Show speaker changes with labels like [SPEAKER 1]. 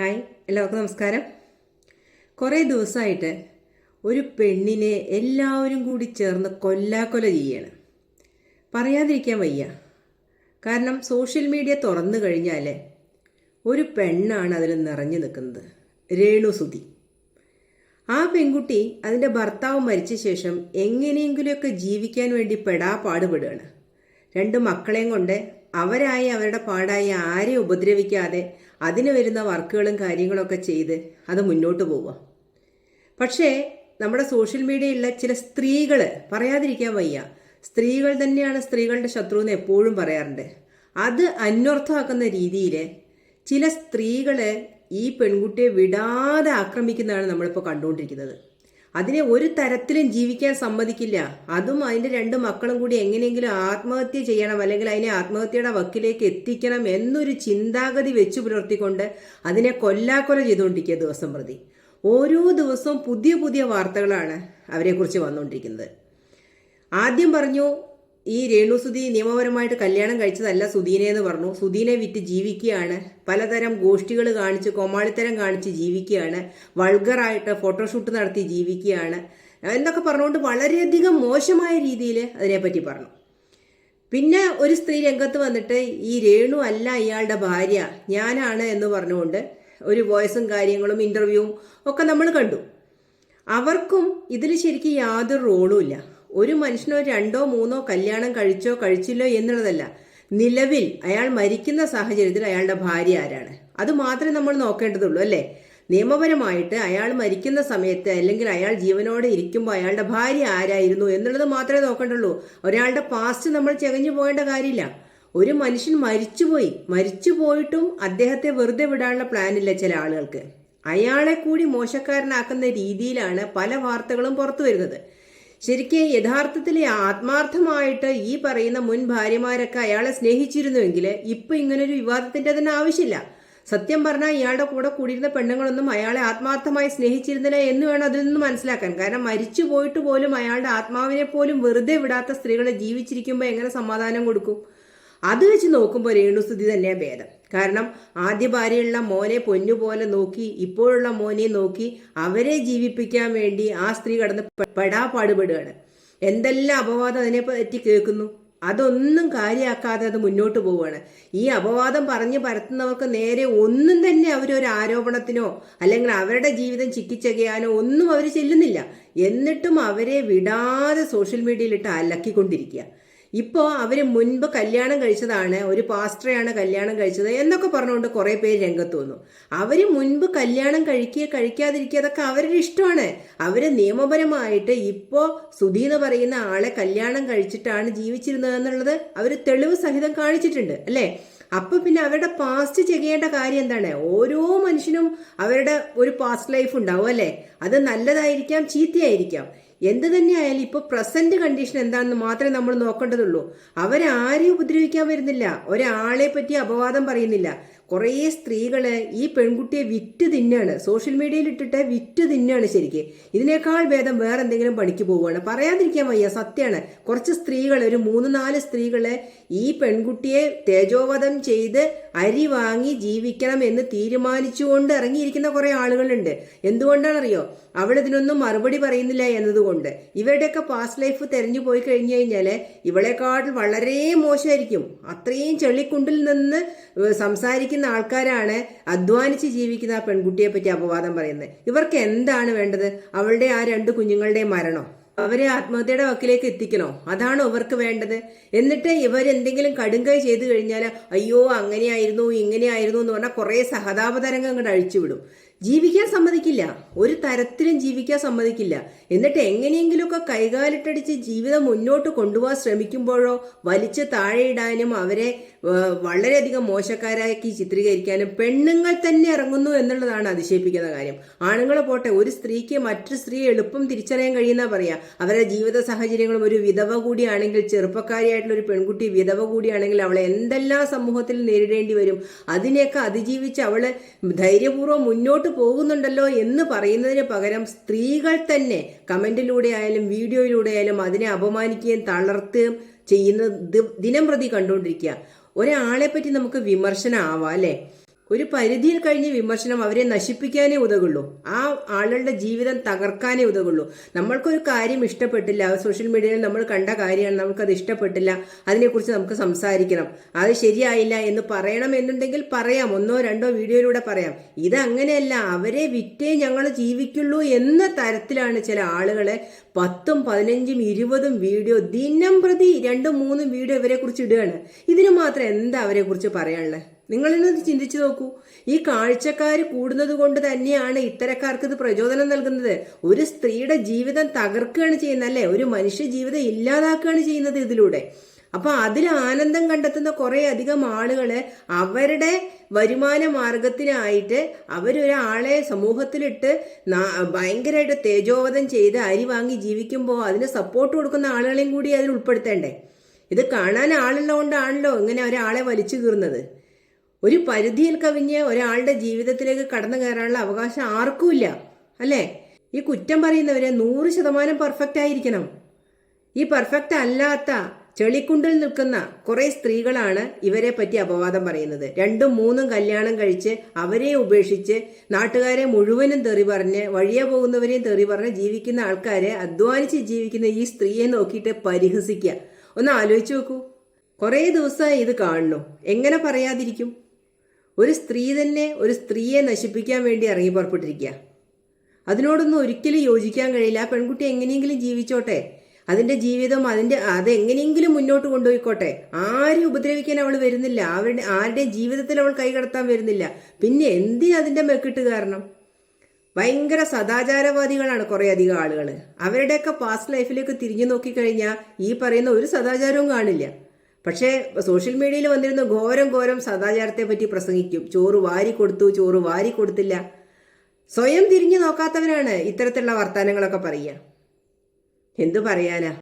[SPEAKER 1] Hi, എല്ലാവർക്കും നമസ്കാരം. കുറേ ദിവസമായിട്ട് ഒരു പെണ്ണിനെ എല്ലാവരും കൂടി ചേർന്ന് കൊല്ലാക്കൊല ചെയ്യാണ്. പറയാതിരിക്കാൻ വയ്യ. കാരണം സോഷ്യൽ മീഡിയ തുറന്നു കഴിഞ്ഞാൽ ഒരു പെണ്ണാണ് അതിൽ നിറഞ്ഞു നിൽക്കുന്നത്, രേണുസുതി. ആ പെൺകുട്ടി അതിൻ്റെ ഭർത്താവ് മരിച്ച ശേഷം എങ്ങനെയെങ്കിലുമൊക്കെ ജീവിക്കാൻ വേണ്ടി പാടുപെടുകയാണ്. 2 മക്കളെയും കൊണ്ട് അവരായി അവരുടെ പാടായി ആരെയും ഉപദ്രവിക്കാതെ അതിന് വരുന്ന വർക്കുകളും കാര്യങ്ങളൊക്കെ ചെയ്ത് അത് മുന്നോട്ട് പോവുക. പക്ഷേ നമ്മുടെ സോഷ്യൽ മീഡിയയിലുള്ള ചില സ്ത്രീകൾ, പറയാതിരിക്കാൻ വയ്യ, സ്ത്രീകൾ തന്നെയാണ് സ്ത്രീകളുടെ ശത്രു എന്ന് എപ്പോഴും പറയാറുണ്ട്. അത് അന്വർത്ഥമാക്കുന്ന രീതിയിൽ ചില സ്ത്രീകൾ ഈ പെൺകുട്ടിയെ വിടാതെ ആക്രമിക്കുന്നതാണ് നമ്മളിപ്പോൾ കണ്ടുകൊണ്ടിരിക്കുന്നത്. അതിനെ ഒരു തരത്തിലും ജീവിക്കാൻ സമ്മതിക്കില്ല. അതും അതിൻ്റെ 2 മക്കളും കൂടി എങ്ങനെയെങ്കിലും ആത്മഹത്യ ചെയ്യണം, അല്ലെങ്കിൽ അതിനെ ആത്മഹത്യയുടെ വക്കിലേക്ക് എത്തിക്കണം എന്നൊരു ചിന്താഗതി വെച്ചു പുലർത്തിക്കൊണ്ട് അതിനെ കൊല്ലാക്കൊല ചെയ്തുകൊണ്ടിരിക്കുക ദിവസം പ്രതി. ഓരോ ദിവസവും പുതിയ പുതിയ വാർത്തകളാണ് അവരെക്കുറിച്ച് വന്നുകൊണ്ടിരിക്കുന്നത്. ആദ്യം പറഞ്ഞു ഈ രേണുസുതി നിയമപരമായിട്ട് കല്യാണം കഴിച്ചതല്ല സുധീനെ എന്ന് പറഞ്ഞു. സുധീനെ വിറ്റ് ജീവിക്കുകയാണ്, പലതരം ഗോഷ്ഠികൾ കാണിച്ച് കോമാളിത്തരം കാണിച്ച് ജീവിക്കുകയാണ്, വൾഗറായിട്ട് ഫോട്ടോഷൂട്ട് നടത്തി ജീവിക്കുകയാണ് എന്നൊക്കെ പറഞ്ഞുകൊണ്ട് വളരെയധികം മോശമായ രീതിയിൽ അതിനെപ്പറ്റി പറഞ്ഞു. പിന്നെ ഒരു സ്ത്രീ രംഗത്ത് വന്നിട്ട് ഈ രേണു അല്ല ഇയാളുടെ ഭാര്യ, ഞാനാണ് എന്ന് പറഞ്ഞുകൊണ്ട് ഒരു വോയിസും കാര്യങ്ങളും ഇൻ്റർവ്യൂവും ഒക്കെ നമ്മൾ കണ്ടു. അവർക്കും ഇതിൽ ശരിക്കും യാതൊരു റോളും ഇല്ല. ഒരു മനുഷ്യനോ 2 or 3 കല്യാണം കഴിച്ചോ കഴിച്ചില്ലോ എന്നുള്ളതല്ല, നിലവിൽ അയാൾ മരിക്കുന്ന സാഹചര്യത്തിൽ അയാളുടെ ഭാര്യ ആരാണ്, അത് മാത്രമേ നമ്മൾ നോക്കേണ്ടതുള്ളൂ അല്ലേ. നിയമപരമായിട്ട് അയാൾ മരിക്കുന്ന സമയത്ത് അല്ലെങ്കിൽ അയാൾ ജീവനോടെ ഇരിക്കുമ്പോൾ അയാളുടെ ഭാര്യ ആരായിരുന്നു എന്നുള്ളത് മാത്രമേ നോക്കേണ്ടുള്ളൂ. ഒരാളുടെ പാസ്റ്റ് നമ്മൾ ചെകഞ്ഞു പോകേണ്ട കാര്യമില്ല. ഒരു മനുഷ്യൻ മരിച്ചു പോയിട്ടും അദ്ദേഹത്തെ വെറുതെ വിടാനുള്ള പ്ലാനില്ല ചില ആളുകൾക്ക്. അയാളെ കൂടി മോശക്കാരനാക്കുന്ന രീതിയിലാണ് പല വാർത്തകളും പുറത്തു വരുന്നത്. ശരിക്കും യഥാർത്ഥത്തിൽ ആത്മാർത്ഥമായിട്ട് ഈ പറയുന്ന മുൻ ഭാര്യമാരൊക്കെ അയാളെ സ്നേഹിച്ചിരുന്നുവെങ്കിൽ ഇപ്പൊ ഇങ്ങനൊരു വിവാദത്തിന്റെ തന്നെ ആവശ്യമില്ല. സത്യം പറഞ്ഞാൽ ഇയാളുടെ കൂടെ കൂടിയിരുന്ന പെണ്ണുങ്ങളൊന്നും അയാളെ ആത്മാർത്ഥമായി സ്നേഹിച്ചിരുന്നില്ല എന്ന് വേണം അതിൽ നിന്ന് മനസ്സിലാക്കാൻ. കാരണം മരിച്ചു പോയിട്ട് പോലും അയാളുടെ ആത്മാവിനെ പോലും വെറുതെ വിടാത്ത സ്ത്രീകളെ ജീവിച്ചിരിക്കുമ്പോൾ എങ്ങനെ സമാധാനം കൊടുക്കും? അത് വെച്ച് നോക്കുമ്പോൾ രേണുസുതി തന്നെ ഭേദം. കാരണം ആദ്യ ഭാര്യയുള്ള മോനെ പൊന്നുപോലെ നോക്കി, ഇപ്പോഴുള്ള മോനെ നോക്കി അവരെ ജീവിപ്പിക്കാൻ വേണ്ടി ആ സ്ത്രീ കടന്ന് പാടുപെടുകയാണ്. എന്തെല്ലാം അപവാദം അതിനെ പറ്റി കേൾക്കുന്നു, അതൊന്നും കാര്യമാക്കാതെ അത് മുന്നോട്ട് പോവുകയാണ്. ഈ അപവാദം പറഞ്ഞ് പരത്തുന്നവർക്ക് നേരെ ഒന്നും തന്നെ അവരൊരു ആരോപണത്തിനോ അല്ലെങ്കിൽ അവരുടെ ജീവിതം ചിക്കിച്ചകയാനോ ഒന്നും അവർ ചെല്ലുന്നില്ല. എന്നിട്ടും അവരെ വിടാതെ സോഷ്യൽ മീഡിയയിലിട്ട് അലക്കിക്കൊണ്ടിരിക്കുക. ഇപ്പോൾ അവർ മുൻപ് കല്യാണം കഴിച്ചതാണ്, ഒരു പാസ്റ്ററെയാണ് കല്യാണം കഴിച്ചത് എന്നൊക്കെ പറഞ്ഞുകൊണ്ട് കുറേ പേര് രംഗത്ത് വന്നു. അവർ മുൻപ് കല്യാണം കഴിക്കാതിരിക്കുക അതൊക്കെ അവരുടെ ഇഷ്ടമാണ്. അവർ നിയമപരമായിട്ട് ഇപ്പോൾ സുധി എന്ന് പറയുന്ന ആളെ കല്യാണം കഴിച്ചിട്ടാണ് ജീവിച്ചിരുന്നത് എന്നുള്ളത് അവർ തെളിവ് സഹിതം കാണിച്ചിട്ടുണ്ട് അല്ലേ. അപ്പൊ പിന്നെ അവരുടെ പാസ്റ്റ് ചെയ്യേണ്ട കാര്യം എന്താണ്? ഓരോ മനുഷ്യനും അവരുടെ ഒരു പാസ്റ്റ് ലൈഫ് ഉണ്ടാവും അല്ലേ. അത് നല്ലതായിരിക്കാം, ചീത്തയായിരിക്കാം. എന്ത് തന്നെയായാലും ഇപ്പോൾ പ്രസന്റ് കണ്ടീഷൻ എന്താണെന്ന് മാത്രമേ നമ്മൾ നോക്കേണ്ടതുള്ളൂ. അവരാരെയും ഉപദ്രവിക്കാൻ വരുന്നില്ല, ഒരാളെ പറ്റി അപവാദം പറയുന്നില്ല. കുറേ സ്ത്രീകള് ഈ പെൺകുട്ടിയെ വിറ്റ് തിന്നാണ്, സോഷ്യൽ മീഡിയയിൽ ഇട്ടിട്ട് വിറ്റ് തിന്നാണ്. ശരിക്ക് ഇതിനേക്കാൾ ഭേദം വേറെ എന്തെങ്കിലും പണിക്ക് പോവുകയാണ്. പറയാതിരിക്കാൻ വയ്യ, സത്യമാണ്. കുറച്ച് സ്ത്രീകൾ, ഒരു 3-4 സ്ത്രീകള് ഈ പെൺകുട്ടിയെ തേജോവധം ചെയ്ത് അരി വാങ്ങി ജീവിക്കണം എന്ന് തീരുമാനിച്ചുകൊണ്ട് ഇറങ്ങിയിരിക്കുന്ന കുറെ ആളുകളുണ്ട്. എന്തുകൊണ്ടാണെന്നറിയോ? അവളിതിനൊന്നും മറുപടി പറയുന്നില്ല എന്നതുകൊണ്ട്. ഇവരുടെയൊക്കെ പാസ്റ്റ് ലൈഫ് തെരഞ്ഞു പോയി കഴിഞ്ഞു കഴിഞ്ഞാല് ഇവളെക്കാൾ വളരെ മോശമായിരിക്കും. അത്രയും ചെളിക്കുണ്ടിൽ നിന്ന് സംസാരിക്കുന്ന ആൾക്കാരാണ് അധ്വാനിച്ച് ജീവിക്കുന്ന ആ പെൺകുട്ടിയെ പറ്റി അപവാദം പറയുന്നത്. ഇവർക്ക് എന്താണ് വേണ്ടത്? അവളുടെ ആ 2 കുഞ്ഞുങ്ങളുടെ മരണോ? അവരെ ആത്മഹത്യയുടെ വക്കിലേക്ക് എത്തിക്കണോ? അതാണോ ഇവർക്ക് വേണ്ടത്? എന്നിട്ട് ഇവരെന്തെങ്കിലും കടുങ്കൈ ചെയ്തു കഴിഞ്ഞാൽ അയ്യോ അങ്ങനെയായിരുന്നു ഇങ്ങനെയായിരുന്നു എന്ന് പറഞ്ഞാൽ കുറേ സഹതാപതരംഗം അങ്ങോട്ട് അഴിച്ചുവിടും. ജീവിക്കാൻ സമ്മതിക്കില്ല, ഒരു തരത്തിലും ജീവിക്കാൻ സമ്മതിക്കില്ല. എന്നിട്ട് എങ്ങനെയെങ്കിലുമൊക്കെ കൈകാലിട്ടടിച്ച് ജീവിതം മുന്നോട്ട് കൊണ്ടുപോകാൻ ശ്രമിക്കുമ്പോഴോ വലിച്ച് താഴെയിടാനും അവരെ വളരെയധികം മോശക്കാരാക്കി ചിത്രീകരിക്കാനും പെണ്ണുങ്ങൾ തന്നെ ഇറങ്ങുന്നു എന്നുള്ളതാണ് അതിശയിപ്പിക്കുന്ന കാര്യം. ആണുങ്ങൾ പോട്ടെ, ഒരു സ്ത്രീക്ക് മറ്റൊരു സ്ത്രീയെ എളുപ്പം തിരിച്ചറിയാൻ കഴിയുന്ന പറയാ. അവരുടെ ജീവിത സാഹചര്യങ്ങളും, ഒരു വിധവ കൂടിയാണെങ്കിൽ, ചെറുപ്പക്കാരിയായിട്ടുള്ള ഒരു പെൺകുട്ടി വിധവ കൂടിയാണെങ്കിൽ അവളെ എന്തെല്ലാം സമൂഹത്തിൽ നേരിടേണ്ടി വരും. അതിനെയൊക്കെ അതിജീവിച്ച് അവള് ധൈര്യപൂർവ്വം മുന്നോട്ട് പോകുന്നുണ്ടല്ലോ എന്ന് പറയുന്നതിന് പകരം സ്ത്രീകൾ തന്നെ കമന്റിലൂടെ ആയാലും വീഡിയോയിലൂടെ ആയാലും അതിനെ അപമാനിക്കുകയും തളർത്തുകയും ചെയ്യുന്ന ദിനം പ്രതി കണ്ടുകൊണ്ടിരിക്കുക. ഒരാളെ പറ്റി നമുക്ക് വിമർശനം ആവാം അല്ലേ. ഒരു പരിധിയിൽ കഴിഞ്ഞ് വിമർശനം അവരെ നശിപ്പിക്കാനേ ഉതകുള്ളൂ. ആ ആളുകളുടെ ജീവിതം തകർക്കാനേ ഉതകുള്ളൂ. നമ്മൾക്കൊരു കാര്യം ഇഷ്ടപ്പെട്ടില്ല, സോഷ്യൽ മീഡിയയിൽ നമ്മൾ കണ്ട കാര്യമാണ്, നമുക്കത് ഇഷ്ടപ്പെട്ടില്ല, അതിനെക്കുറിച്ച് നമുക്ക് സംസാരിക്കണം, അത് ശരിയായില്ല എന്ന് പറയണം എന്നുണ്ടെങ്കിൽ പറയാം, 1-2 വീഡിയോയിലൂടെ പറയാം. ഇതങ്ങനെയല്ല. അവരെ വിറ്റേ ഞങ്ങൾ ജീവിക്കുള്ളൂ എന്ന തരത്തിലാണ് ചില ആളുകളെ 10, 15, 20 വീഡിയോ ദിനം പ്രതി 2-3 വീഡിയോ ഇവരെ കുറിച്ച് ഇടുകയാണ്. ഇതിന് മാത്രം എന്താ അവരെ കുറിച്ച് പറയാനുള്ളത്? നിങ്ങളിന്ന് ചിന്തിച്ചു നോക്കൂ. ഈ കാഴ്ചക്കാർ കൂടുന്നത് കൊണ്ട് തന്നെയാണ് ഇത്തരക്കാർക്ക് ഇത് പ്രചോദനം നൽകുന്നത്. ഒരു സ്ത്രീയുടെ ജീവിതം തകർക്കുകയാണ് ചെയ്യുന്നത്, അല്ലേ? ഒരു മനുഷ്യ ജീവിതം ഇല്ലാതാക്കുകയാണ് ചെയ്യുന്നത് ഇതിലൂടെ. അപ്പൊ അതിൽ ആനന്ദം കണ്ടെത്തുന്ന കുറെ അധികം ആളുകള് അവരുടെ വരുമാന മാർഗത്തിനായിട്ട് അവരൊരാളെ സമൂഹത്തിലിട്ട് ഭയങ്കരമായിട്ട് തേജോവധം ചെയ്ത് അരി വാങ്ങി ജീവിക്കുമ്പോൾ അതിന് സപ്പോർട്ട് കൊടുക്കുന്ന ആളുകളെയും കൂടി അതിൽ ഉൾപ്പെടുത്തേണ്ടേ? ഇത് കാണാൻ ആളുള്ളതുകൊണ്ടാണല്ലോ ഇങ്ങനെ ഒരാളെ വലിച്ചു കീറുന്നത്. ഒരു പരിധിയിൽ കവിഞ്ഞ് ഒരാളുടെ ജീവിതത്തിലേക്ക് കടന്നു കയറാനുള്ള അവകാശം ആർക്കുമില്ല, അല്ലേ? ഈ കുറ്റം പറയുന്നവരെ 100% പെർഫെക്റ്റ് ആയിരിക്കണം. ഈ പെർഫെക്റ്റ് അല്ലാത്ത ചെളിക്കുണ്ടിൽ നിൽക്കുന്ന കുറെ സ്ത്രീകളാണ് ഇവരെ പറ്റി അപവാദം പറയുന്നത്. 2-3 കല്യാണം കഴിച്ച് അവരെ ഉപേക്ഷിച്ച് നാട്ടുകാരെ മുഴുവനും തെറി പറഞ്ഞ് വഴിയെ പോകുന്നവരെയും തെറി പറഞ്ഞ് ജീവിക്കുന്ന ആൾക്കാരെ, അധ്വാനിച്ച് ജീവിക്കുന്ന ഈ സ്ത്രീയെ നോക്കിയിട്ട് പരിഹസിക്കുക. ഒന്ന് ആലോചിച്ച് നോക്കൂ. കുറേ ദിവസമായി ഇത് കാണുന്നു, എങ്ങനെ പറയാതിരിക്കും? ഒരു സ്ത്രീ തന്നെ ഒരു സ്ത്രീയെ നശിപ്പിക്കാൻ വേണ്ടി ഇറങ്ങി പുറപ്പെട്ടിരിക്കുക. അതിനോടൊന്നും ഒരിക്കലും യോജിക്കാൻ കഴിയില്ല. ആ പെൺകുട്ടി എങ്ങനെയെങ്കിലും ജീവിച്ചോട്ടെ, അതിൻ്റെ ജീവിതം അതെങ്ങനെയെങ്കിലും മുന്നോട്ട് കൊണ്ടുപോയിക്കോട്ടെ. ആരും ഉപദ്രവിക്കാൻ അവൾ വരുന്നില്ല, ആരുടെ ജീവിതത്തിൽ അവൾ കൈകടത്താൻ വരുന്നില്ല. പിന്നെ എന്തിനതിൻ്റെ മെക്കിട്ട് കാരണം? ഭയങ്കര സദാചാരവാദികളാണ് കുറേ അധികം ആളുകൾ. അവരുടെയൊക്കെ പാസ്റ്റ് ലൈഫിലേക്ക് തിരിഞ്ഞു നോക്കിക്കഴിഞ്ഞാൽ ഈ പറയുന്ന ഒരു സദാചാരവും കാണില്ല. പക്ഷേ സോഷ്യൽ മീഡിയയിൽ വന്നിരുന്ന ഘോരം സദാചാരത്തെ പറ്റി പ്രസംഗിക്കും. ചോറ് വാരി കൊടുത്തു, ചോറ് വാരി കൊടുത്തില്ല. സ്വയം തിരിഞ്ഞു നോക്കാത്തവരാണ് ഇത്തരത്തിലുള്ള വർത്തമാനങ്ങളൊക്കെ പറയുക. എന്തു പറയാനാ?